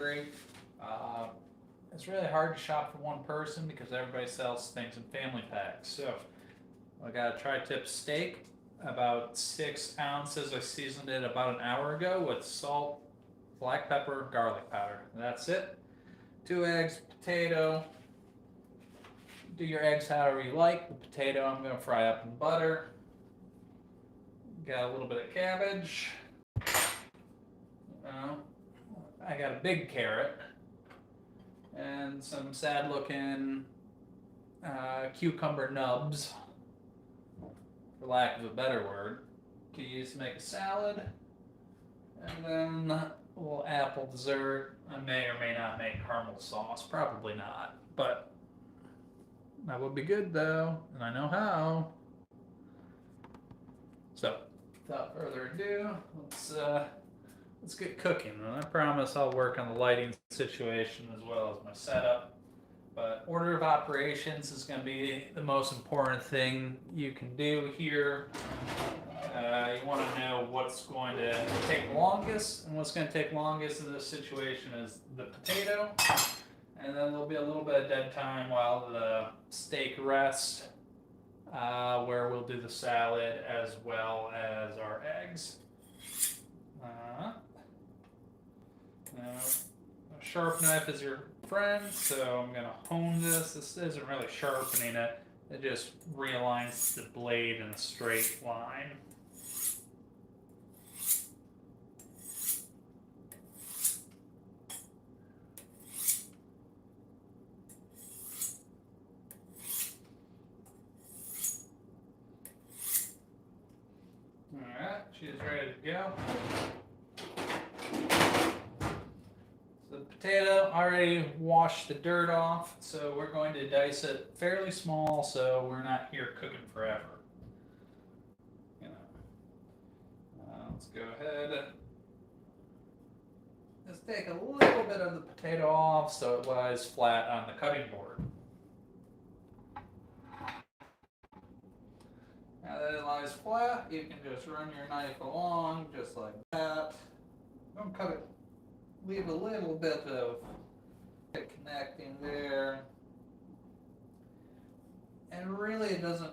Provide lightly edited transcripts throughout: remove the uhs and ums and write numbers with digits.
Uh, it's really hard to shop for one person because everybody sells things in family packs. So I got a tri-tip steak, about 6 ounces. I seasoned it about an hour ago with salt, black pepper, garlic powder. That's it. 2 eggs, potato. Do your eggs however you like. The potato I'm going to fry up in butter. Got a little bit of cabbage. Uh, I got a big carrot and some sad looking cucumber nubs, for lack of a better word, to use to make a salad. And then a little apple dessert. I may or may not make caramel sauce, probably not, but that would be good though, and I know how. So, without further ado, let's get cooking. And I promise I'll work on the lighting situation as well as my setup. But order of operations is going to be the most important thing you can do here. You want to know what's going to take longest, and what's going to take longest in this situation is the potato. And then there'll be a little bit of dead time while the steak rests, where we'll do the salad as well as our eggs. A sharp knife is your friend, so I'm going to hone this. This isn't really sharpening it. It just realigns the blade in a straight line. Alright, she's ready to go. Potato, already washed the dirt off, so we're going to dice it fairly small so we're not here cooking forever. Let's go ahead. Let's take a little bit of the potato off so it lies flat on the cutting board. Now that it lies flat, you can just run your knife along just like that. Don't cut it. Leave a little bit of connecting there. And really it doesn't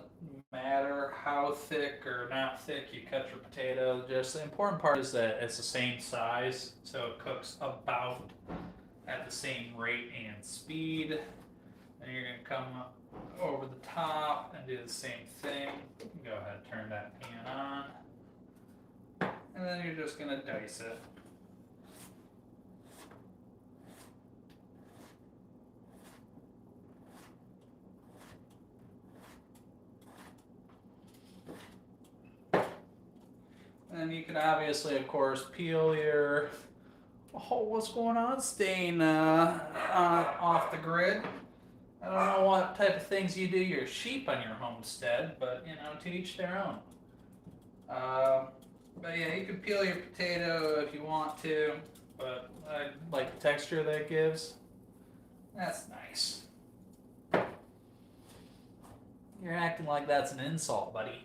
matter how thick or not thick you cut your potato. Just the important part is that it's the same size, so it cooks about at the same rate and speed. And you're going to come over the top and do the same thing. Go ahead and turn that pan on. And then you're just going to dice it. And you can obviously, of course, peel your, what's going on, stain off the grid. I don't know what type of things you do your sheep on your homestead, but, to each their own. But yeah, you can peel your potato if you want to, but I like the texture that it gives. That's nice. You're acting like that's an insult, buddy.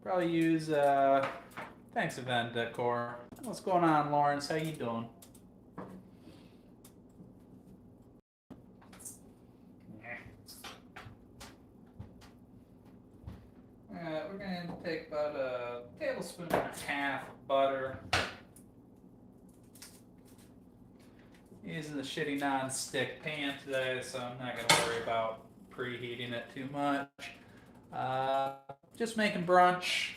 Probably use, thanks Event Decor. What's going on, Lawrence? How you doing? We're going to take about a tablespoon and a half of butter. Using the shitty non-stick pan today, so I'm not going to worry about preheating it too much. Just making brunch,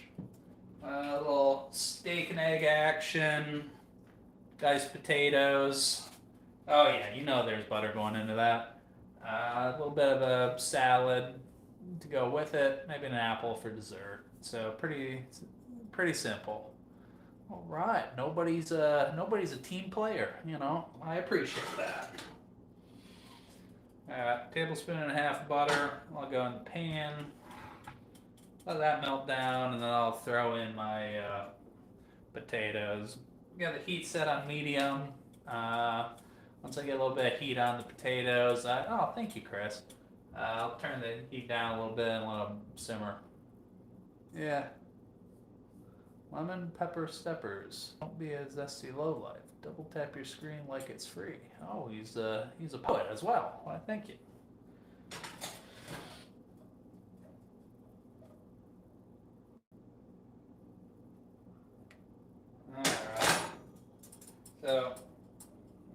a little steak and egg action, diced potatoes. Oh yeah, there's butter going into that. A little bit of a salad to go with it, maybe an apple for dessert. So pretty simple. All right, nobody's a team player, I appreciate that. Tablespoon and a half of butter. I'll go in the pan. Let that melt down, and then I'll throw in my potatoes. Got the heat set on medium. Once I get a little bit of heat on the potatoes, oh, thank you, Chris. I'll turn the heat down a little bit and let them simmer. Yeah. Lemon pepper steppers. Don't be a zesty lowlife. Double tap your screen like it's free. Oh, he's a poet as well. Why, thank you. Alright. So,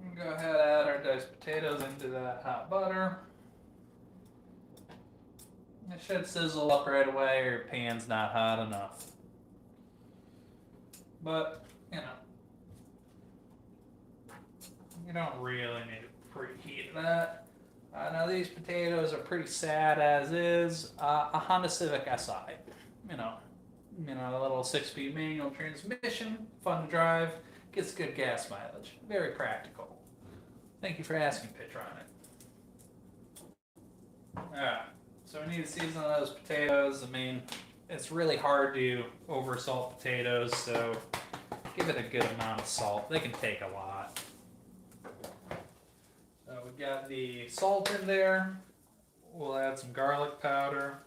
I'm going to go ahead and add our diced potatoes into that hot butter. It should sizzle up right away or your pan's not hot enough. But, you know, you don't really need to preheat that. Now these potatoes are pretty sad as is. A Honda Civic Si. You know, a little 6-speed manual transmission, fun to drive, gets good gas mileage, very practical. Thank you for asking, picture on it. Alright, so we need to season those potatoes. I mean, it's really hard to over-salt potatoes, so give it a good amount of salt. They can take a lot. So we've got the salt in there. We'll add some garlic powder.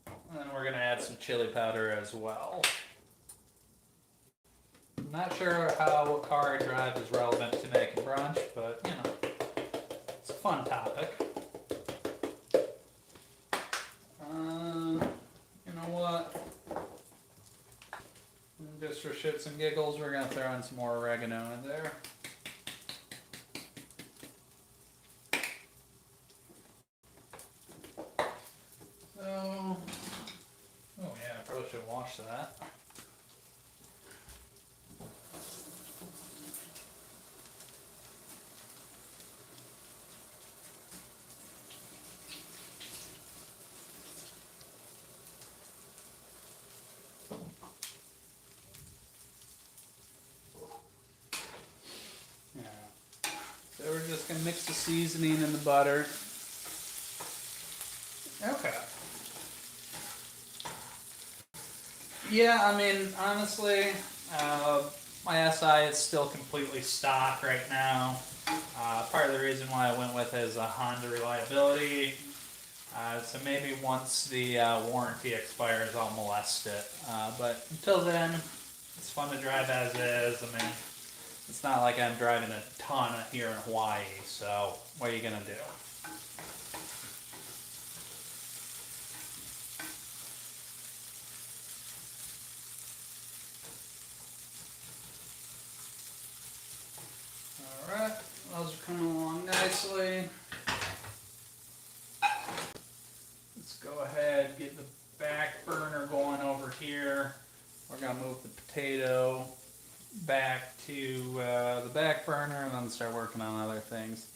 And then we're going to add some chili powder as well. I'm not sure how what car I drive is relevant to making brunch, but you know, it's a fun topic. You know what? Just for shits and giggles, we're going to throw in some more oregano in there. So, oh yeah, I probably should wash that. So we're just going to mix the seasoning in the butter. Okay. Yeah, I mean, honestly, my SI is still completely stock right now. Part of the reason why I went with it is a Honda reliability. So maybe once the warranty expires, I'll molest it. But until then, it's fun to drive as is. I mean, it's not like I'm driving a ton here in Hawaii, so what are you going to do? Alright, those are coming along nicely. Let's go ahead, get the back burner going over here. We're going to move the potato back to the back burner and then start working on other things.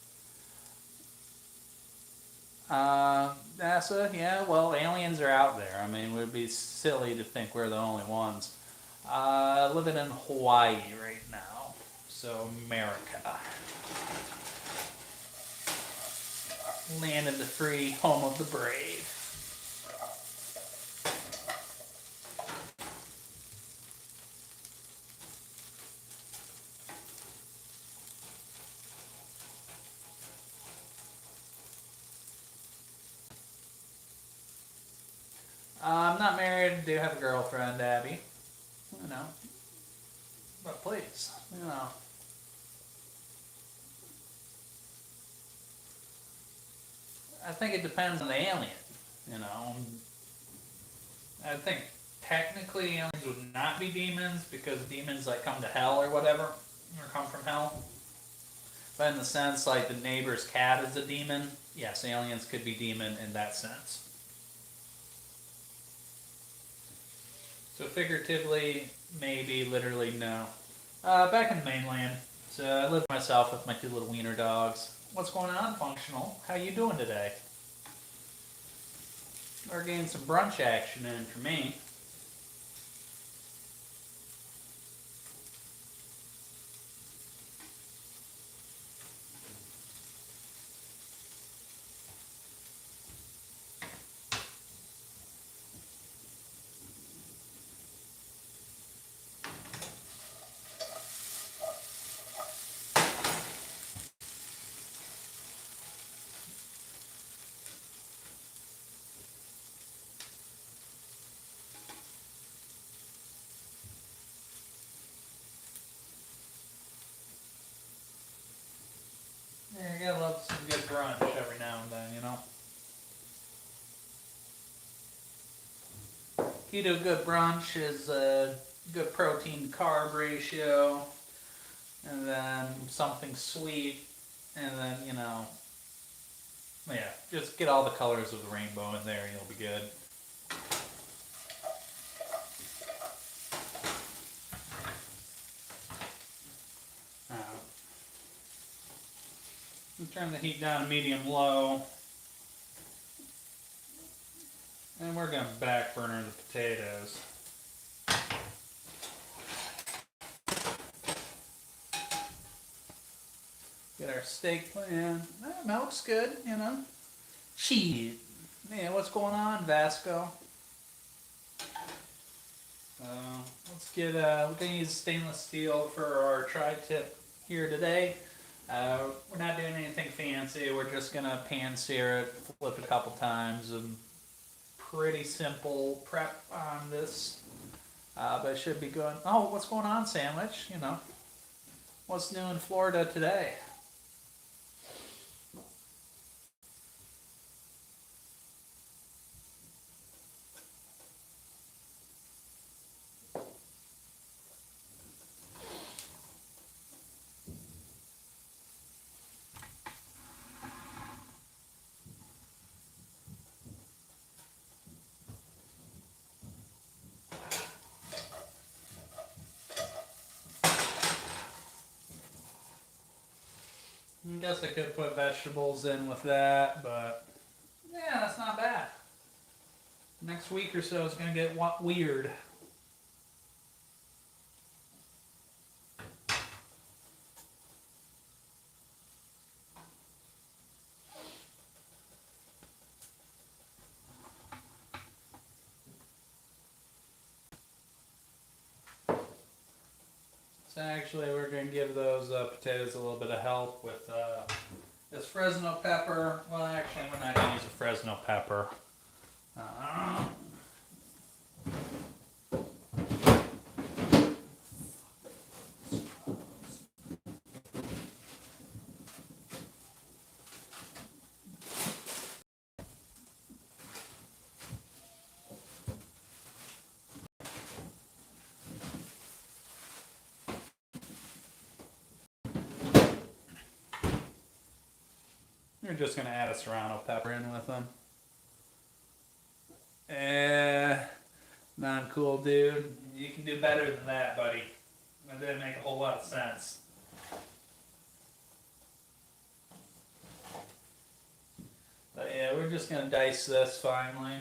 NASA, yeah, well, aliens are out there. I mean, it would be silly to think we're the only ones. Living in Hawaii right now, so America. Land of the free, home of the brave. I'm not married, I do have a girlfriend, Abby. You know. But please, you know. I think it depends on the alien, you know. I think technically aliens would not be demons because demons like come to hell or whatever, or come from hell. But in the sense like the neighbor's cat is a demon, yes, aliens could be demon in that sense. So figuratively, maybe, literally, no. Back in the mainland, so I live myself with my 2 little wiener dogs. What's going on, Functional? How you doing today? We're getting some brunch action in for me. key to a good brunch is a good protein to carb ratio, and then something sweet, and then, yeah, just get all the colors of the rainbow in there and you'll be good. Turn the heat down to medium-low. And we're going to back burner the potatoes. Get our steak pan. That looks good, Shit. Man, what's going on, Vasco? We're going to use stainless steel for our tri-tip here today. We're not doing anything fancy. We're just going to pan sear it, flip it a couple times, and pretty simple prep on this. But it should be good. Oh, what's going on, Sandwich? What's new in Florida today? I guess I could put vegetables in with that, but yeah, that's not bad. Next week or so is going to get weird. So actually we're going to give those potatoes a little bit of help with this Fresno pepper. Well, actually we're not going to use a Fresno pepper. We're just going to add a serrano pepper in with them. Non-cool dude. You can do better than that, buddy. That didn't make a whole lot of sense. But yeah, we're just going to dice this finally.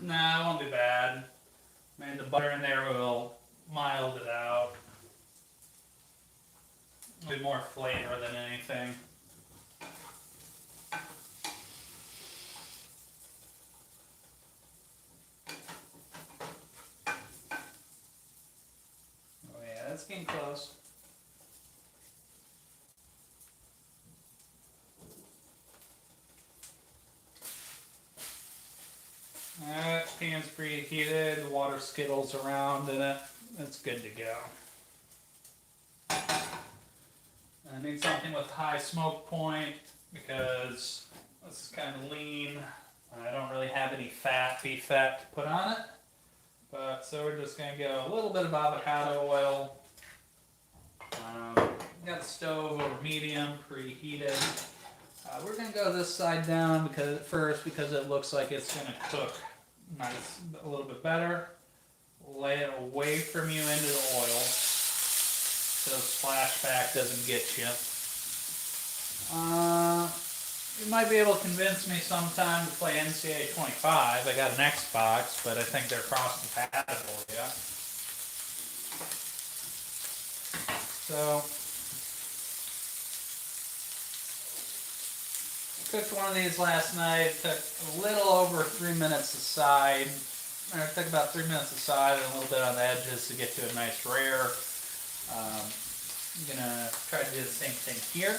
Nah, it won't be bad. I mean, the butter in there will mild it out. It'll be more flavor than anything. Oh yeah, that's getting close. Alright, pan's preheated, the water skittles around in it. It's good to go. I need something with high smoke point because this is kind of lean. I don't really have any beef fat to put on it. But so we're just going to get a little bit of avocado oil. Got the stove over medium, preheated. We're going to go this side down because it looks like it's going to cook nice, a little bit better. Lay it away from you into the oil so the splashback doesn't get you. You might be able to convince me sometime to play NCAA 25. I got an Xbox, but I think they're cross-compatible, yeah. So cooked one of these last night. It took a little over 3 minutes aside. It took about 3 minutes aside and a little bit on the edges to get to a nice rare. I'm going to try to do the same thing here.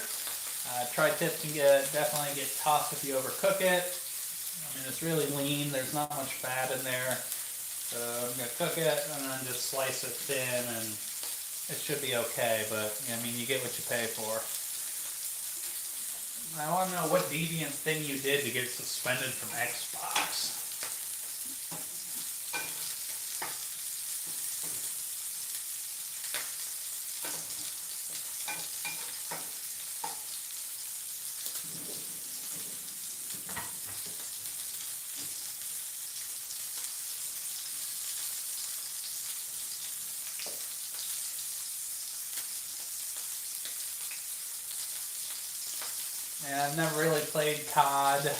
Tri-tip can definitely get tough if you overcook it. I mean, it's really lean. There's not much fat in there. So I'm going to cook it and then just slice it thin, and it should be okay. But, I mean, you get what you pay for. I want to know what deviant thing you did to get suspended from Xbox. Yeah, I've never really played COD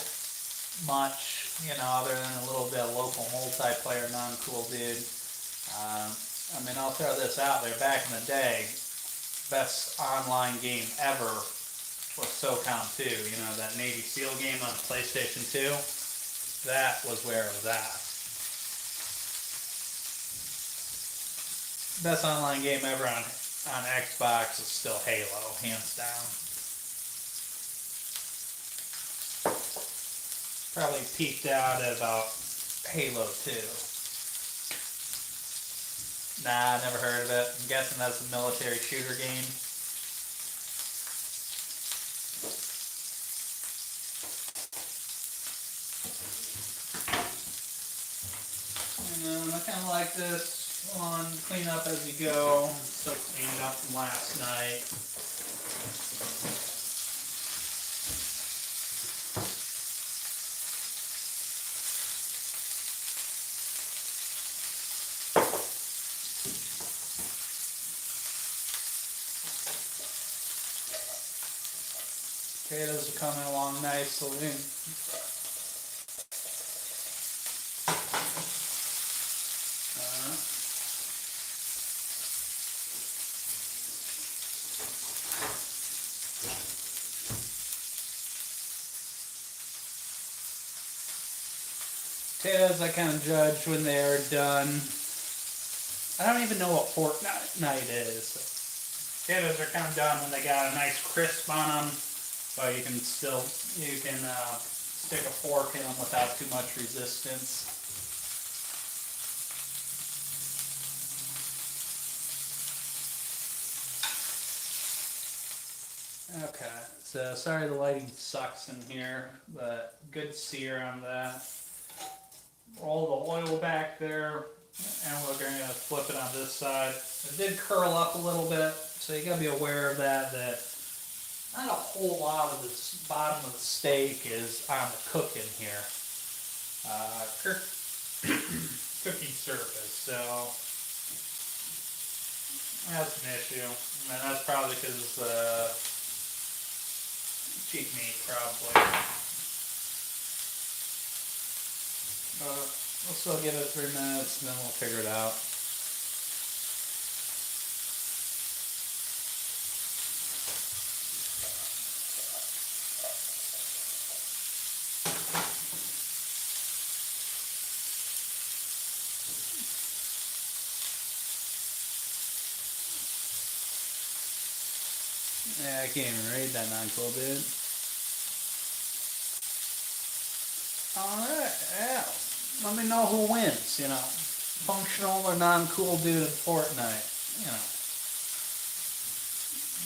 much, other than a little bit of local multiplayer, non-cool dude. I mean, I'll throw this out there. Back in the day, best online game ever was SOCOM 2. That Navy SEAL game on PlayStation 2. That was where it was at. Best online game ever on Xbox is still Halo, hands down. Probably peaked out at about Halo 2. Nah, never heard of it. I'm guessing that's a military shooter game. I kind of like this one. Clean up as you go. Still cleaned up from last night. Potatoes are coming along nicely. Potatoes I kind of judge when they're done. I don't even know what fortnight is. Potatoes are kind of done when they got a nice crisp on them, but you can stick a fork in them without too much resistance. Okay, so sorry the lighting sucks in here, but good sear on that. Roll the oil back there, and we're going to flip it on this side. It did curl up a little bit, so you got to be aware of that not a whole lot of the bottom of the steak is on the cooking here. Cooking surface, so that's an issue. And that's probably because it's cheap meat, probably. We'll still give it 3 minutes, and then we'll figure it out. Yeah, I can't even read that non-cool dude. Alright, yeah. Let me know who wins, functional or non-cool dude at Fortnite,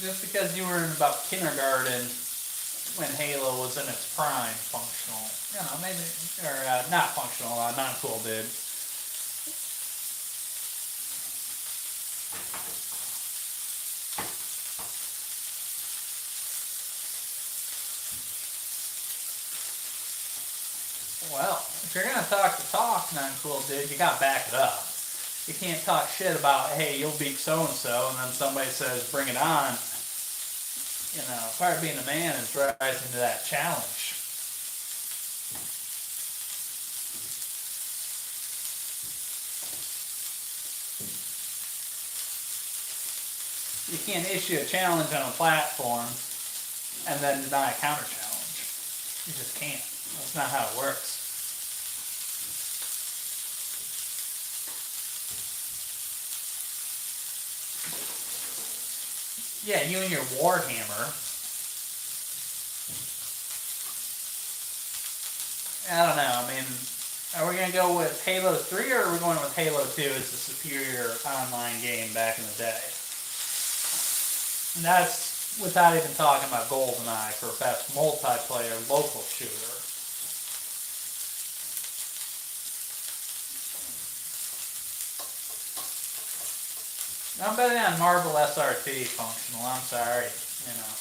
Just because you were in about kindergarten when Halo was in its prime, functional, maybe, or not functional, non-cool dude. Well, if you're going to talk, non-cool dude, you got to back it up. You can't talk shit about, hey, you'll beat so-and-so, and then somebody says, bring it on. Part of being a man is rising to that challenge. You can't issue a challenge on a platform and then deny a counter-challenge. You just can't. That's not how it works. Yeah, you and your Warhammer. I don't know. I mean, are we gonna go with Halo 3 or are we going with Halo 2 as the superior online game back in the day? And that's without even talking about GoldenEye for best multiplayer local shooter. I'm betting on Marvel SRT functional. I'm sorry, you know.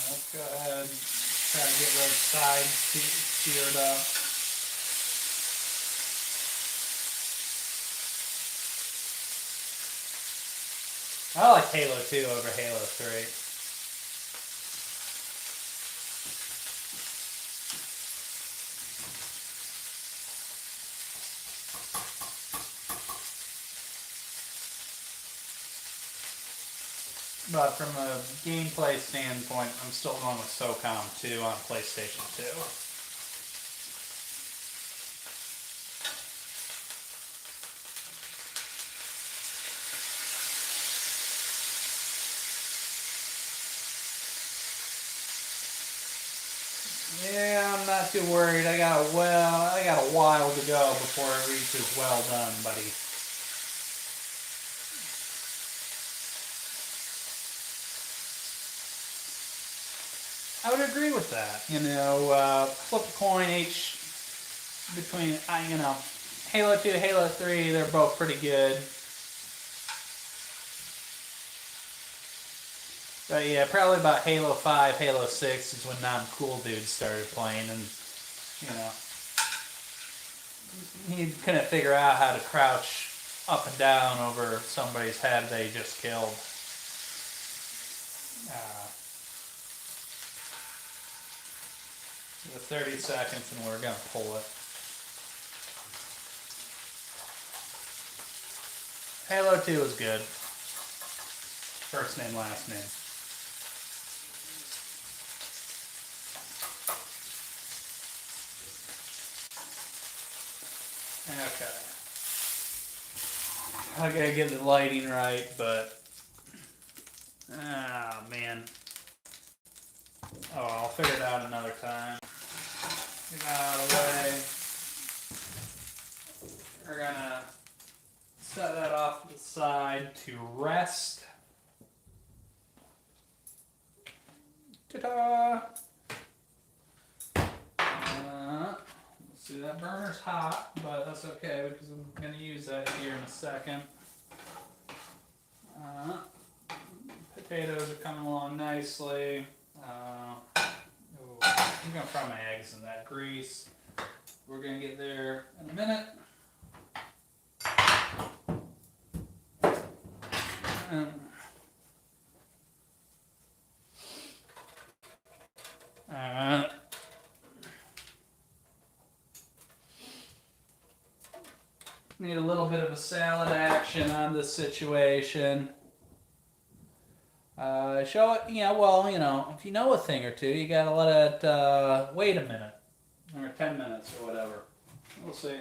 Let's go ahead and try to get those sides seared up. I like Halo 2 over Halo 3. But from a gameplay standpoint, I'm still going with SOCOM 2 on PlayStation 2. Yeah, I'm not too worried. I got a while to go before it reaches well done, buddy. I would agree with that. You know, flip a coin each between, you know, Halo 2, Halo 3, they're both pretty good. But yeah, probably about Halo 5, Halo 6 is when non-cool dudes started playing, and, you know, he couldn't figure out how to crouch up and down over somebody's head they just killed. The 30 seconds and we're gonna pull it. Halo 2 is good. First name, last name. Okay. I gotta get the lighting right, but man. Oh, I'll figure it out another time. Get that out of the way. We're gonna set that off to the side to rest. Ta-da! See, that burner's hot, but that's okay because I'm gonna use that here in a second. Potatoes are coming along nicely. I'm gonna fry my eggs in that grease. We're gonna get there in a minute. Need a little bit of a salad action on this situation. Show it, yeah, well, you know, if you know a thing or two, you gotta let it wait a minute, or 10 minutes, or whatever. We'll see.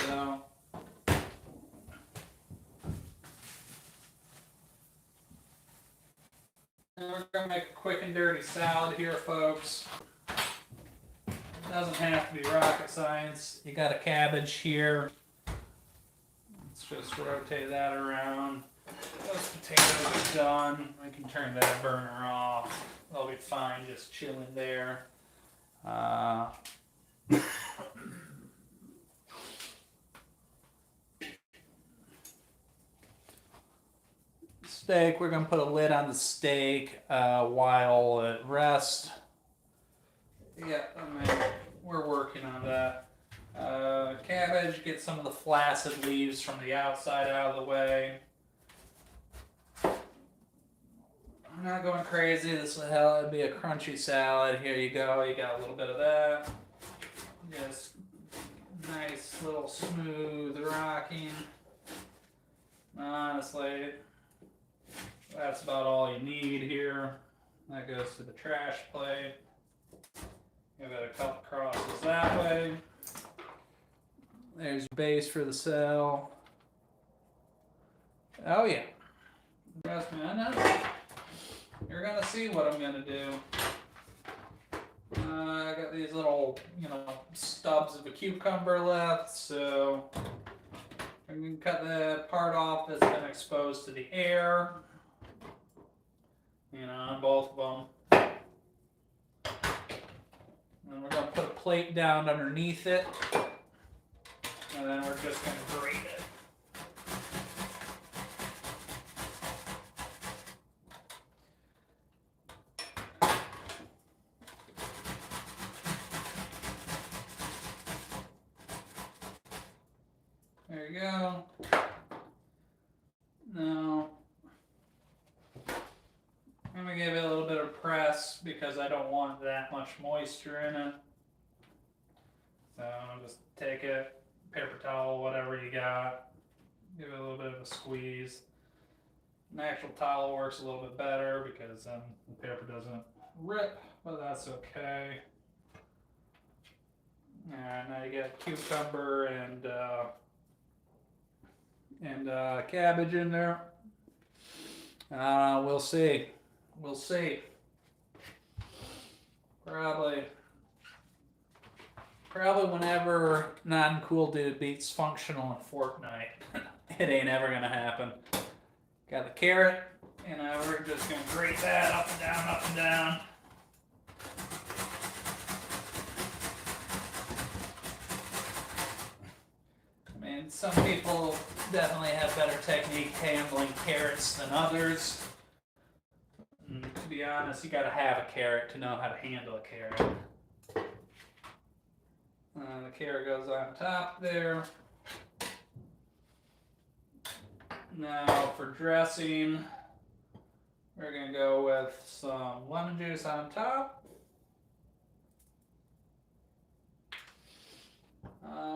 So, and we're gonna make a quick and dirty salad here, folks. Doesn't have to be rocket science. You got a cabbage here. Let's just rotate that around. Those potatoes are done. I can turn that burner off. They'll be fine just chilling there. Steak, we're going to put a lid on the steak while it rests. Yeah, I mean, we're working on that. Cabbage, get some of the flaccid leaves from the outside out of the way. I'm not going crazy. This would be a crunchy salad. Here you go. You got a little bit of that. Just nice little smooth rocking. Honestly, that's about all you need here. That goes to the trash plate. Give it a couple crosses that way. There's base for the cell. Oh yeah. Trust me, I know. You're gonna see what I'm gonna do. I got these little, stubs of a cucumber left, so I'm gonna cut the part off that's been exposed to the air. On both of them. And we're gonna put a plate down underneath it, and then we're just gonna grate it. There you go. Now, I'm going to give it a little bit of press because I don't want that much moisture in it. So I'll just take it, paper towel, whatever you got, give it a little bit of a squeeze. An actual towel works a little bit better because then the paper doesn't rip, but that's okay. Alright, now you got cucumber and cabbage in there. We'll see. We'll see. Probably whenever non-cool dude beats functional in Fortnite. It ain't ever gonna happen. Got the carrot, and we're just gonna grate that up and down, up and down. I mean, some people definitely have better technique handling carrots than others. And to be honest, you gotta have a carrot to know how to handle a carrot. The carrot goes on top there. Now for dressing, we're gonna go with some lemon juice on top.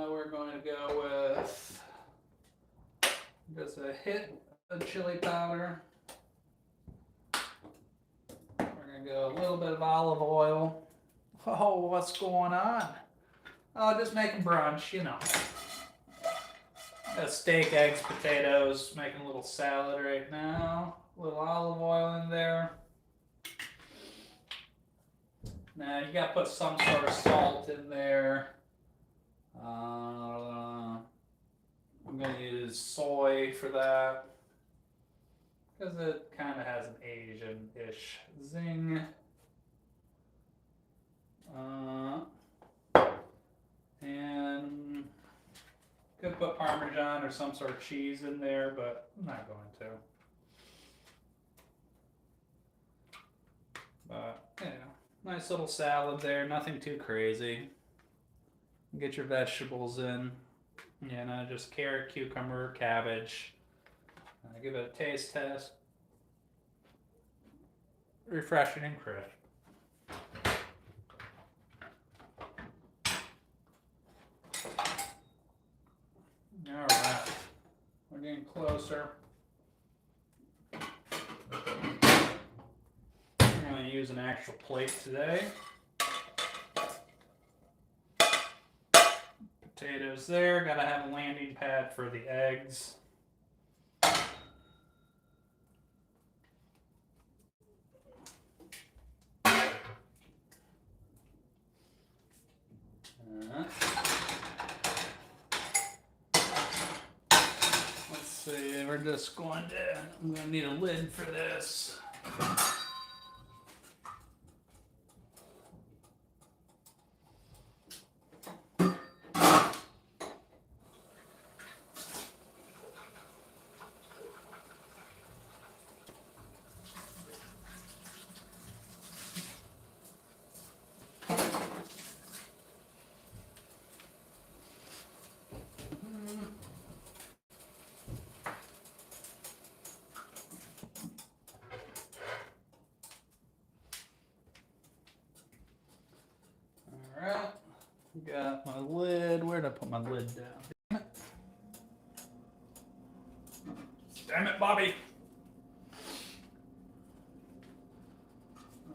We're going to go with just a hit of chili powder. We're going to go a little bit of olive oil. Oh, what's going on? Oh, just making brunch, Got steak, eggs, potatoes, making a little salad right now. A little olive oil in there. Now you got to put some sort of salt in there. I'm going to use soy for that because it kind of has an Asian-ish zing. And could put Parmesan or some sort of cheese in there, but I'm not going to. But, nice little salad there, nothing too crazy. Get your vegetables in. Just carrot, cucumber, cabbage. Give it a taste test. Refreshing and crisp. Alright. We're getting closer. I'm going to use an actual plate today. Potatoes there, gotta have a landing pad for the eggs. Let's see, we're just going to, I'm going to need a lid for this. Got my lid. Where'd I put my lid down? Damn it. Damn it, Bobby.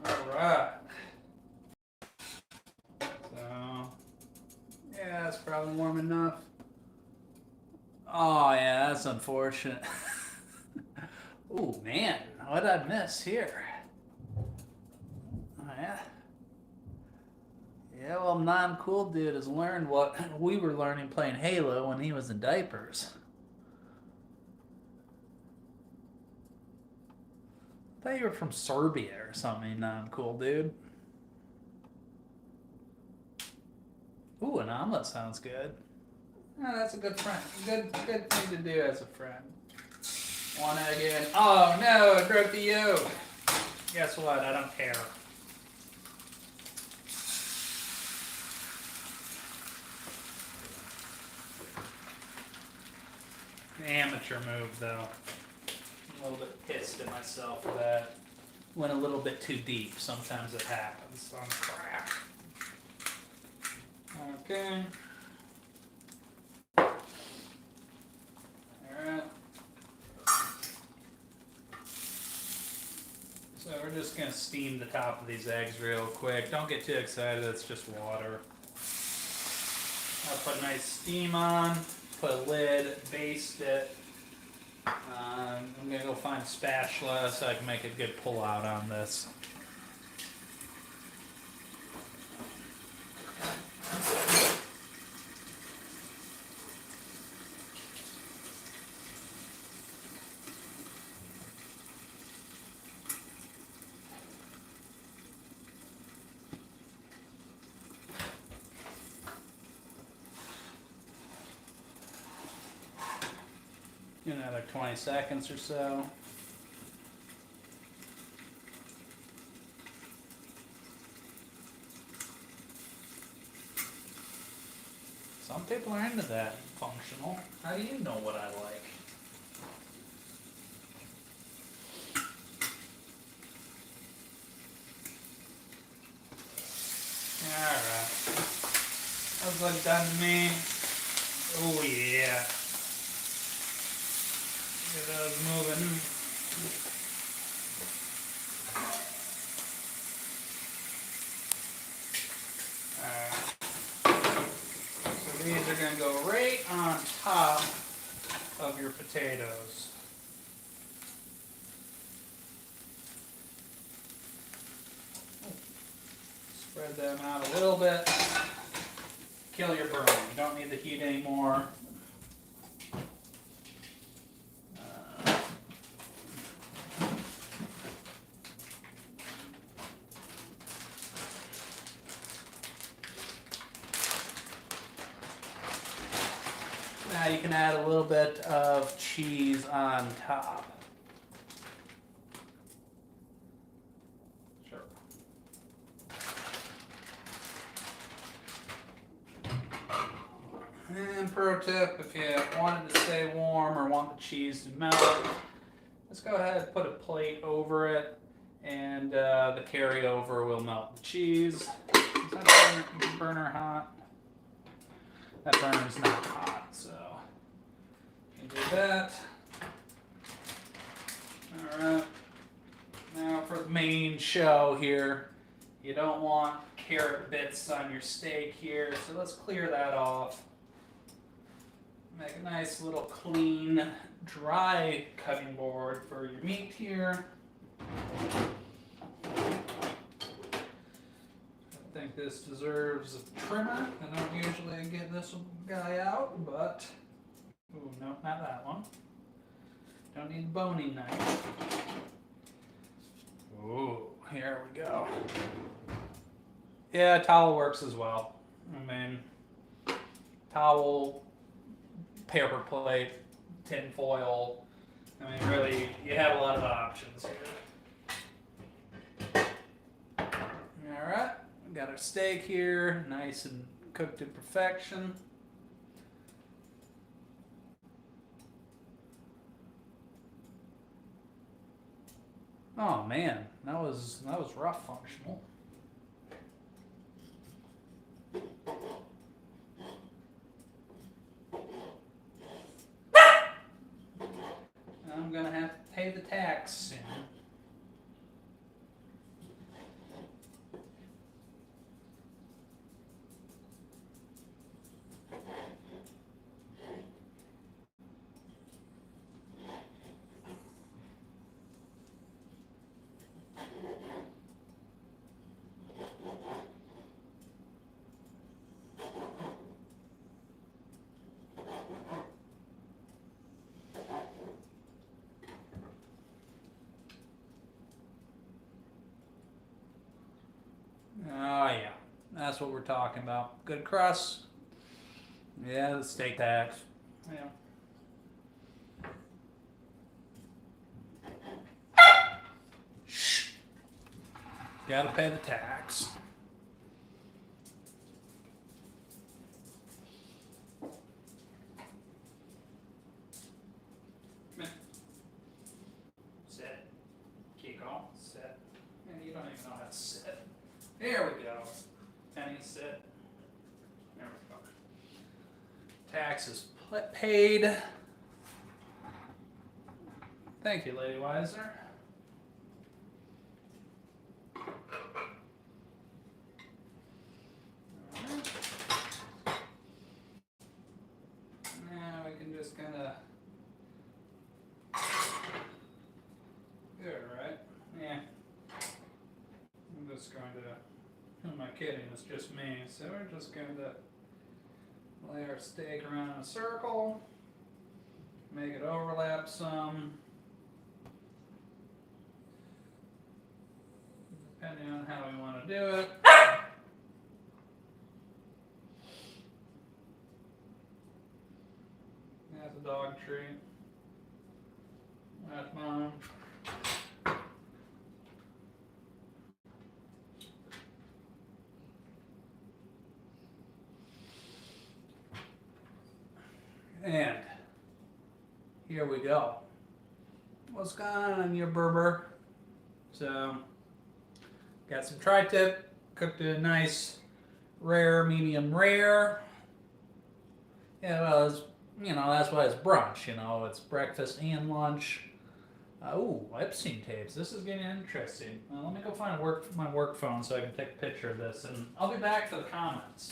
All right. that's probably warm enough. Oh yeah, that's unfortunate. Oh man, what did I miss here? Oh yeah. Yeah, well, non-cool dude has learned what we were learning playing Halo when he was in diapers. I thought you were from Serbia or something, non-cool dude. Ooh, an omelet sounds good. Oh, that's a good friend. Good thing to do as a friend. One egg in. Oh no, it broke the yolk. Guess what? I don't care. Amateur move though. I'm a little bit pissed at myself for that. Went a little bit too deep. Sometimes it happens on crap. Okay. Alright. So we're just going to steam the top of these eggs real quick. Don't get too excited, it's just water. I'll put a nice steam on, put a lid, baste it. I'm going to go find a spatula so I can make a good pull out on this. Another 20 seconds or so. Some people are into that functional. How do you know what I like? Alright. How's that done to me? Oh yeah. Get those moving. So these are going to go right on top of your potatoes. Spread them out a little bit. Kill your burn. You don't need the heat anymore. Now you can add a little bit of cheese on top. Sure. And pro tip, if you want it to stay warm or want the cheese to melt, let's go ahead and put a plate over it, and the carryover will melt the cheese. Is that burner hot? That burner's not hot, so you do that. Alright. Now for the main show here. You don't want carrot bits on your steak here, so let's clear that off. Make a nice little clean, dry cutting board for your meat here. I think this deserves a trimmer. I don't usually get this guy out, but ooh, no, not that one. Don't need a boning knife. Ooh, here we go. Yeah, towel works as well. I mean, towel, paper plate, tin foil. I mean, really, you have a lot of options here. Alright. Got our steak here, nice and cooked to perfection. Oh man, that was rough functional. I'm gonna have to pay the tax soon. that's what we're talking about. Good crust. Yeah, the steak tax. Yeah. Shh. Gotta pay the tax. Come in. Sit. Kiko. Sit. Man, you don't even know how to sit. There we go. Penny, sit. There we go. Taxes paid. Thank you, Lady Weiser. Now we can just kind of. Good, right? Yeah. I'm just going to. Who am I kidding? It's just me. So we're just going to lay our steak around in a circle. Make it overlap some. Depending on how we want to do it. That's a dog treat. That's mine. And here we go. What's going on your burger? So, got some tri-tip, cooked it nice, rare, medium rare. Yeah, well, it's, that's why it's brunch. It's breakfast and lunch. Oh, Epstein tapes. This is getting interesting. Let me go find my work phone so I can take a picture of this, and I'll be back for the comments.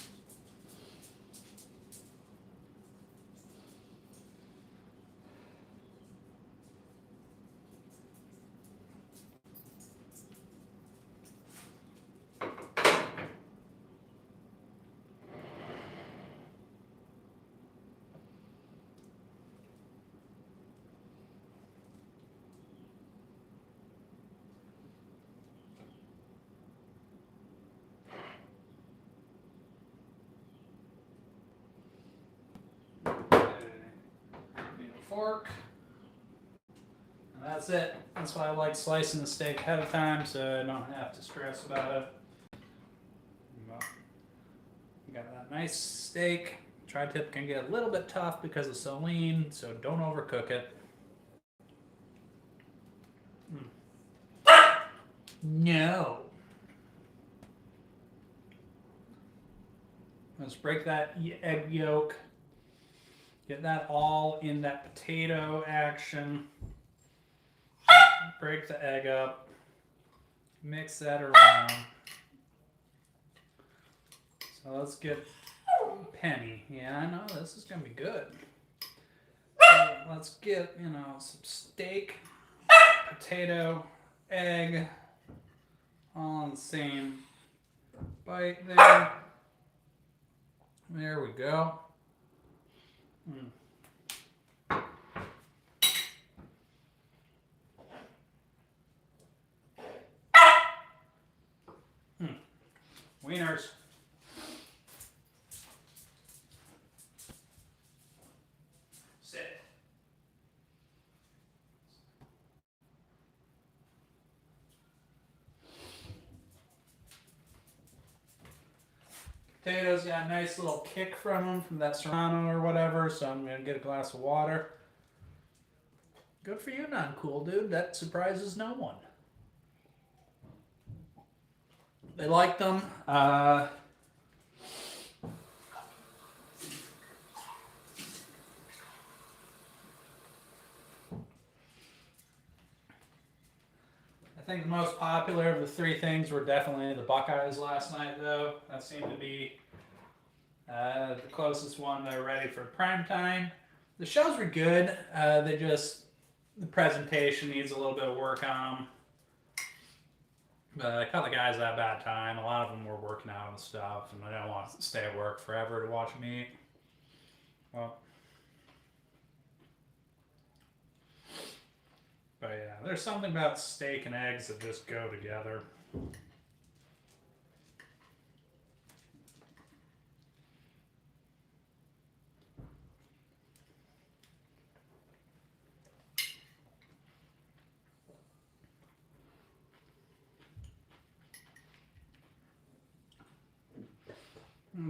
Fork. And that's it. That's why I like slicing the steak ahead of time so I don't have to stress about it. You got that nice steak. Tri-tip can get a little bit tough because it's so lean, so don't overcook it. No. Let's break that egg yolk. Get that all in that potato action. Break the egg up. Mix that around. So let's get Penny. Yeah, I know this is gonna be good. So let's get, some steak, potato, egg, all in the same bite there. There we go. Wieners. Sit. Potatoes got a nice little kick from them, from that serrano or whatever, so I'm going to get a glass of water. Good for you, non-cool dude. That surprises no one. They like them. I think the most popular of the three things were definitely the Buckeyes last night, though. That seemed to be the closest one they're ready for prime time. The shows were good. The presentation needs a little bit of work on them. But a couple of guys had a bad time. A lot of them were working out and stuff, and I don't want to stay at work forever to watch them eat. Well, but yeah, there's something about steak and eggs that just go together.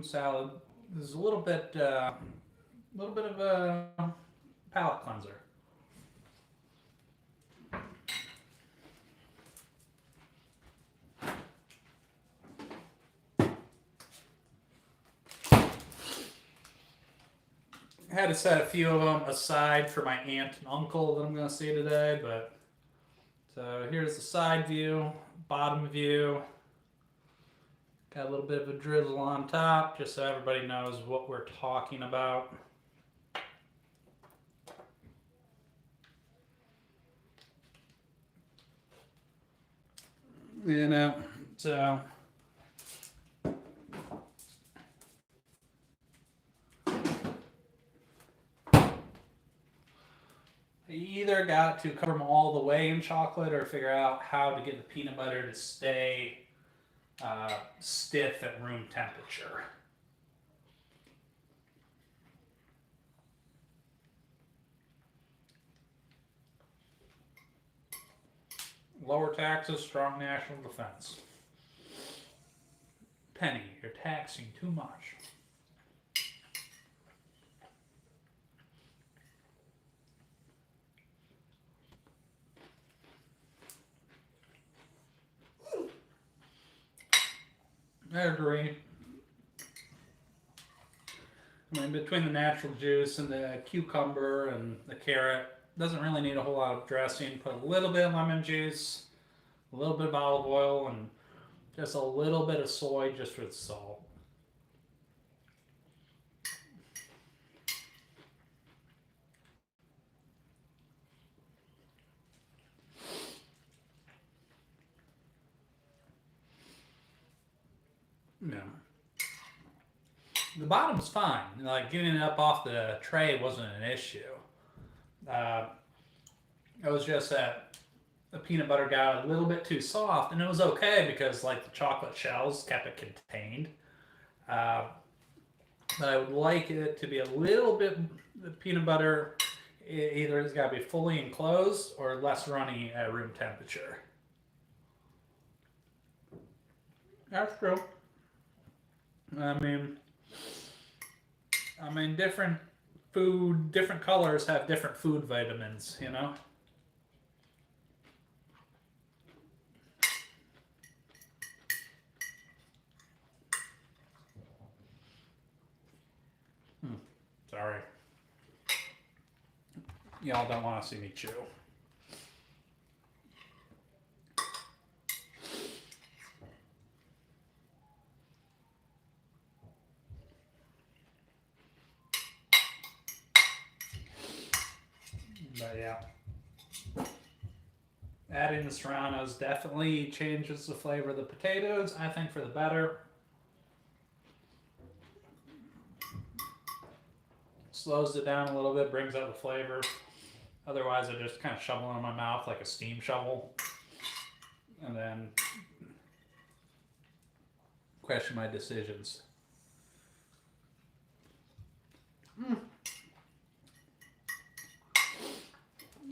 salad. This is a little bit of a palate cleanser. I had to set a few of them aside for my aunt and uncle that I'm going to see today, but so here's the side view, bottom view. Got a little bit of a drizzle on top, just so everybody knows what we're talking about. You know, so you either got to cover them all the way in chocolate or figure out how to get the peanut butter to stay stiff at room temperature. Lower taxes, strong national defense. Penny, you're taxing too much. I agree. I mean, between the natural juice and the cucumber and the carrot, doesn't really need a whole lot of dressing. Put a little bit of lemon juice, a little bit of olive oil, and just a little bit of soy just for the salt. Yeah. The bottom's fine. Like getting it up off the tray wasn't an issue. It was just that the peanut butter got a little bit too soft, and it was okay because like the chocolate shells kept it contained. But I would like it to be a little bit, the peanut butter either it's got to be fully enclosed or less runny at room temperature. That's true. I mean, different food, different colors have different food vitamins, you know? Sorry. Y'all don't want to see me chew. But yeah. Adding the serranos definitely changes the flavor of the potatoes, I think for the better. Slows it down a little bit, brings out the flavor. Otherwise, I just kind of shovel it in my mouth like a steam shovel. And then question my decisions.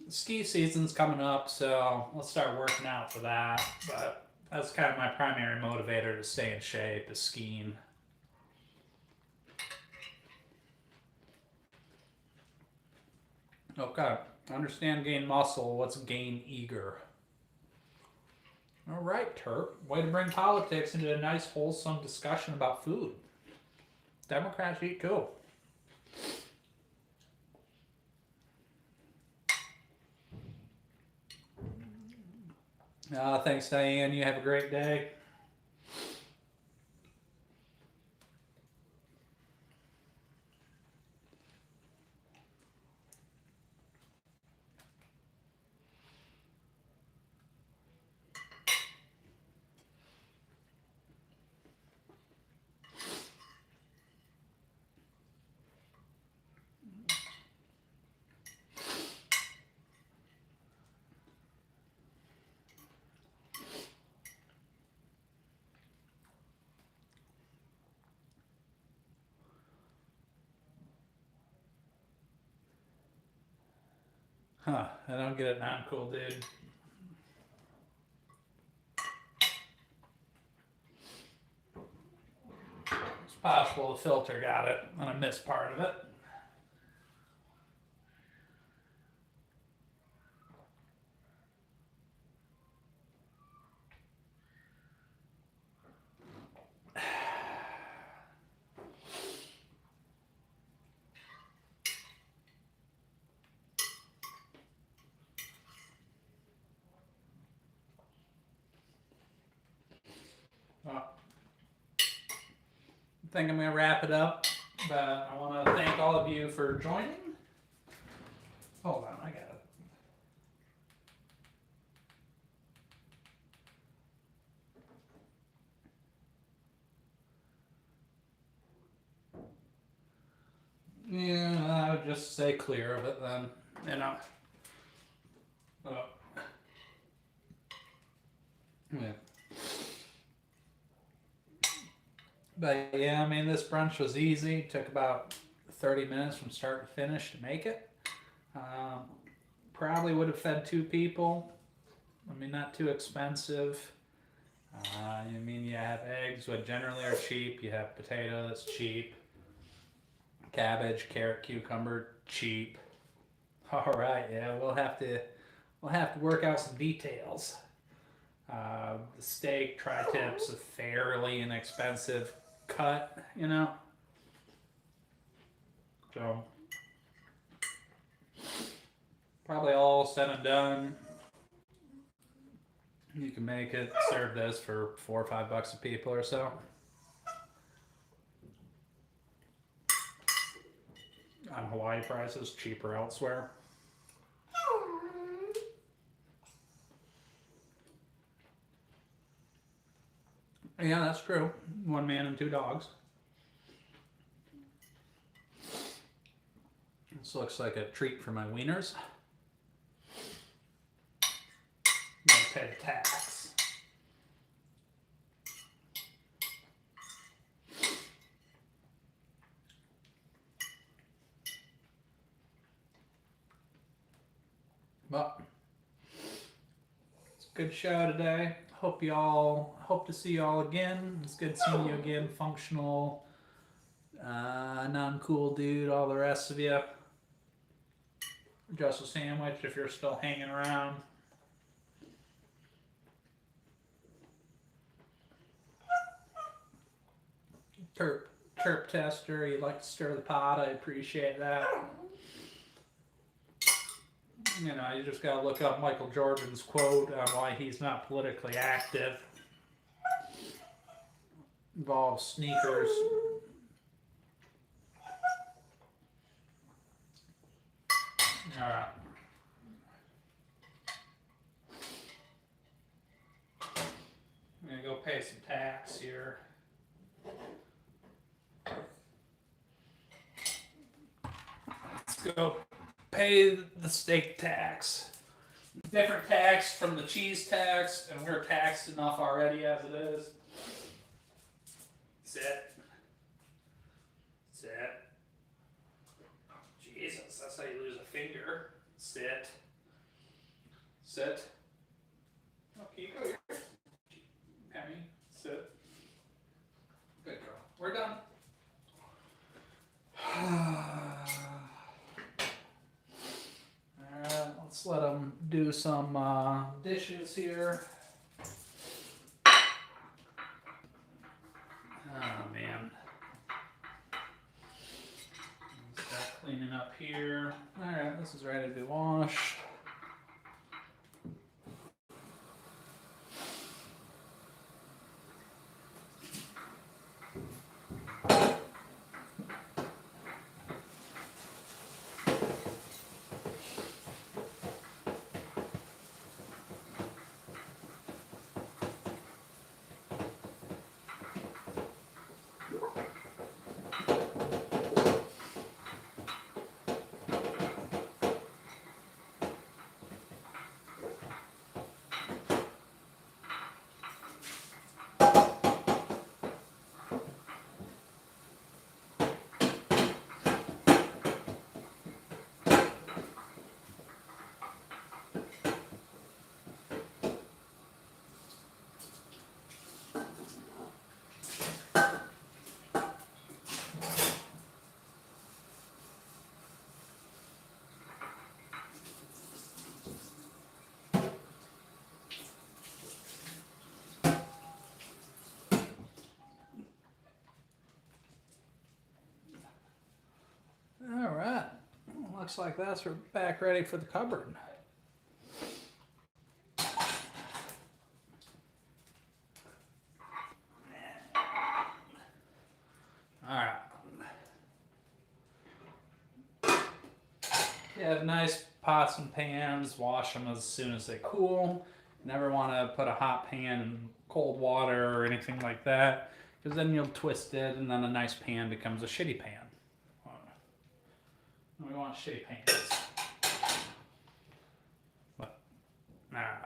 Ski season's coming up, so let's start working out for that. But that's kind of my primary motivator to stay in shape is skiing. Okay, understand gain muscle. What's gain eager? All right, Turp. Way to bring politics into a nice, wholesome discussion about food. Democrats eat too. Thanks, Diane. You have a great day. Huh, I don't get it now. I'm cool, dude. Possible the filter got it and I missed part of it. Well, I think I'm going to wrap it up, but I want to thank all of you for joining. Hold on, I got it. Yeah, I would just stay clear of it then, you know. Oh. Yeah. But yeah, I mean, this brunch was easy. It took about 30 minutes from start to finish to make it. Probably would have fed 2 people. I mean, not too expensive. I mean, you have eggs, which generally are cheap. You have potato, that's cheap. Cabbage, carrot, cucumber, cheap. All right, yeah, we'll have to work out some details. The steak, tri-tips, a fairly inexpensive cut, you know. So probably all said and done, you can make it, serve this for $4 or $5 a people or so. On Hawaii prices, cheaper elsewhere. Yeah, that's true. 1 man and 2 dogs. This looks like a treat for my wieners. I'm gonna pay the tax. Well, it's a good show today. Hope to see y'all again. It's good seeing you again, functional, non-cool dude, all the rest of you. Just a sandwich if you're still hanging around. Terp tester, you'd like to stir the pot, I appreciate that. You know, you just gotta look up Michael Jordan's quote on why he's not politically active. Involves sneakers. Alright. I'm gonna go pay some tax here. Let's go pay the steak tax. Different tax from the cheese tax, and we're taxed enough already as it is. Sit. Jesus, that's how you lose a finger. Sit. Oh, keep it here. Penny, sit. Good girl. We're done. Alright, let's let them do some dishes here. Oh man. Start cleaning up here. Alright, this is ready to be washed. right. Looks like that's back ready for the cupboard. All right. You have nice pots and pans. Wash them as soon as they cool. Never want to put a hot pan in cold water or anything like that, because then you'll twist it, and then a nice pan becomes a shitty pan. We want shitty pans. But, all right.